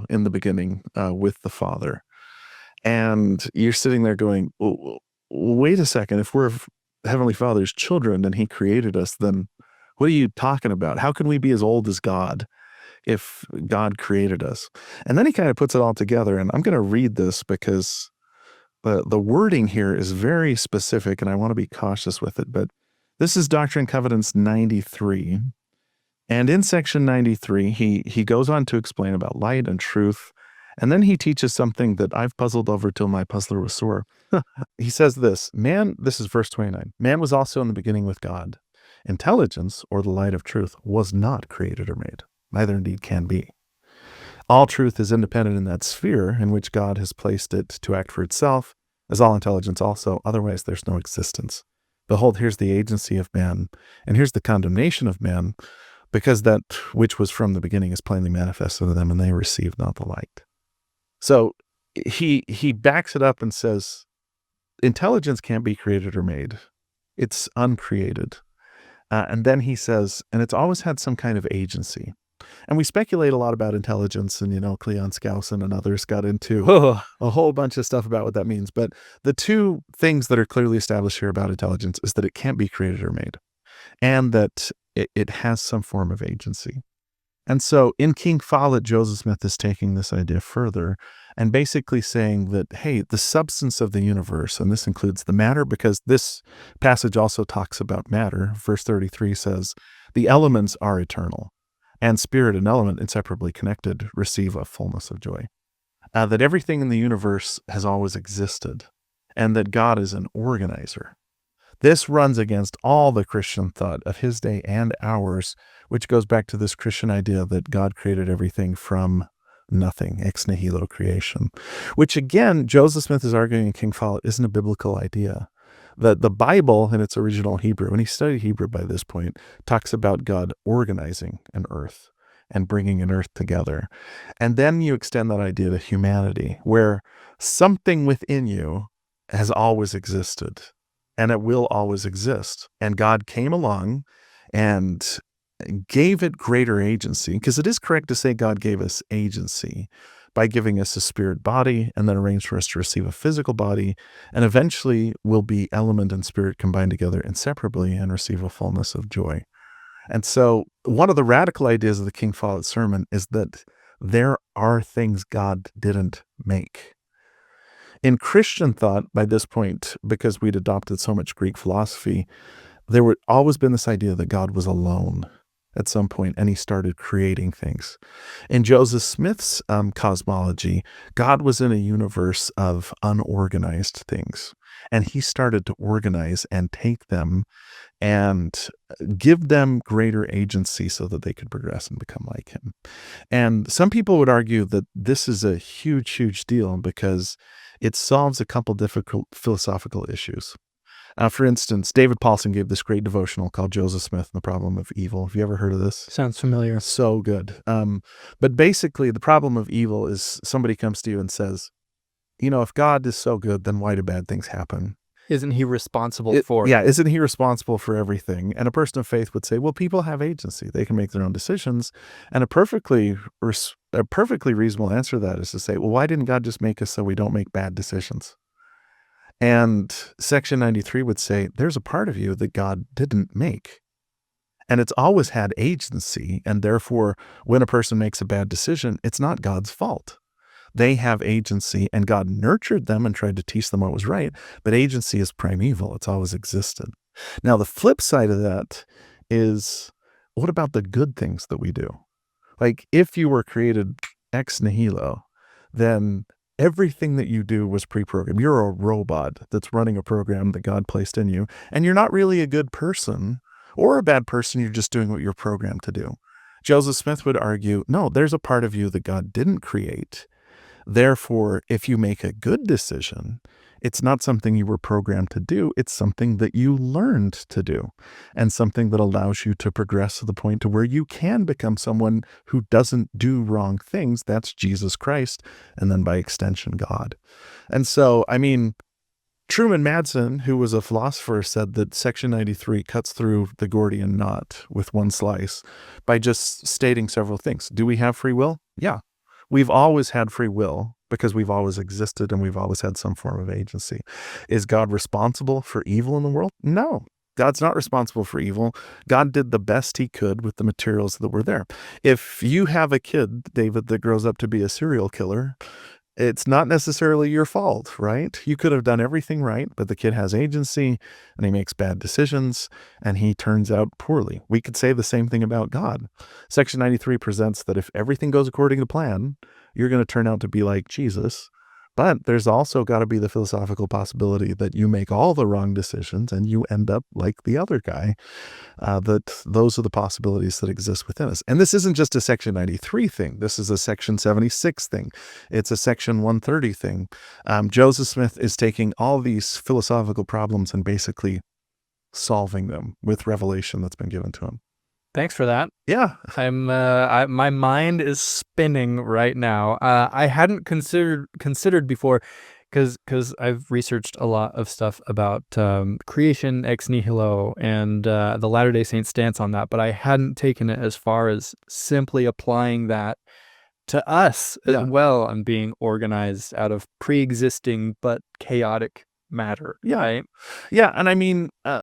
in the beginning with the Father. And you're sitting there going, wait a second, if we're Heavenly Father's children and he created us, then what are you talking about? How can we be as old as God if God created us? And then he kind of puts it all together. And I'm going to read this because the wording here is very specific and I want to be cautious with it. But this is Doctrine and Covenants 93. And in section 93, he goes on to explain about light and truth. And then he teaches something that I've puzzled over till my puzzler was sore. He says this is verse 29. Man was also in the beginning with God. Intelligence, or the light of truth, was not created or made. Neither indeed can be. All truth is independent in that sphere in which God has placed it to act for itself, as all intelligence also. Otherwise, there's no existence. Behold, here's the agency of man, and here's the condemnation of man, because that which was from the beginning is plainly manifested to them, and they received not the light. So he backs it up and says, intelligence can't be created or made. It's uncreated. And then he says, and it's always had some kind of agency. And we speculate a lot about intelligence, and, Cleon Skousen and others got into a whole bunch of stuff about what that means. But the two things that are clearly established here about intelligence is that it can't be created or made, and that it has some form of agency. And so in King Follett, Joseph Smith is taking this idea further and basically saying that, hey, the substance of the universe, and this includes the matter, because this passage also talks about matter. Verse 33 says, the elements are eternal, and spirit and element, inseparably connected, receive a fullness of joy. That everything in the universe has always existed, and that God is an organizer. This runs against all the Christian thought of his day and ours, which goes back to this Christian idea that God created everything from nothing, ex nihilo creation, which again, Joseph Smith is arguing in King Follett isn't a biblical idea. That the Bible in its original Hebrew, and he studied Hebrew by this point, talks about God organizing an earth and bringing an earth together. And then you extend that idea to humanity, where something within you has always existed. And it will always exist. And God came along and gave it greater agency, because it is correct to say God gave us agency by giving us a spirit body and then arranged for us to receive a physical body, and eventually will be element and spirit combined together inseparably and receive a fullness of joy. And so one of the radical ideas of the King Follett sermon is that there are things God didn't make. In Christian thought, by this point, because we'd adopted so much Greek philosophy, there would always been this idea that God was alone at some point, and he started creating things. In Joseph Smith's cosmology, God was in a universe of unorganized things, and he started to organize and take them and give them greater agency so that they could progress and become like him. And some people would argue that this is a huge, huge deal because it solves a couple difficult philosophical issues. For instance, David Paulson gave this great devotional called Joseph Smith and the Problem of Evil. Have you ever heard of this? Sounds familiar. So good. But basically, the problem of evil is somebody comes to you and says, if God is so good, then why do bad things happen? Isn't he responsible for it? Yeah, isn't he responsible for everything? And a person of faith would say, well, people have agency. They can make their own decisions. And a perfectly reasonable answer to that is to say, well, why didn't God just make us so we don't make bad decisions? And section 93 would say, there's a part of you that God didn't make. And it's always had agency. And therefore, when a person makes a bad decision, it's not God's fault. They have agency, and God nurtured them and tried to teach them what was right. But agency is primeval. It's always existed. Now, the flip side of that is, what about the good things that we do? Like, if you were created ex nihilo, then everything that you do was pre-programmed. You're a robot that's running a program that God placed in you, and you're not really a good person or a bad person. You're just doing what you're programmed to do. Joseph Smith would argue, no, there's a part of you that God didn't create. Therefore, if you make a good decision, it's not something you were programmed to do. It's something that you learned to do, and something that allows you to progress to the point to where you can become someone who doesn't do wrong things. That's Jesus Christ, and then by extension, God. And so, Truman Madsen, who was a philosopher, said that section 93 cuts through the Gordian knot with one slice by just stating several things. Do we have free will? Yeah. we've always had free will because we've always existed and we've always had some form of agency. Is God responsible for evil in the world? No. God's not responsible for evil. God did the best he could with the materials that were there. If you have a kid, David, that grows up to be a serial killer, it's not necessarily your fault, right? You could have done everything right, but the kid has agency and he makes bad decisions and he turns out poorly. We could say the same thing about God. Section 93 presents that if everything goes according to plan, you're going to turn out to be like Jesus. But there's also got to be the philosophical possibility that you make all the wrong decisions and you end up like the other guy. That those are the possibilities that exist within us. And this isn't just a Section 93 thing. This is a Section 76 thing. It's a Section 130 thing. Joseph Smith is taking all these philosophical problems and basically solving them with revelation that's been given to him. Thanks for that. Yeah. My mind is spinning right now. I hadn't considered before, because I've researched a lot of stuff about creation ex nihilo and the Latter-day Saints stance on that, but I hadn't taken it as far as simply applying that to us as well and being organized out of pre-existing but chaotic matter. Yeah. Right? Yeah. And I mean,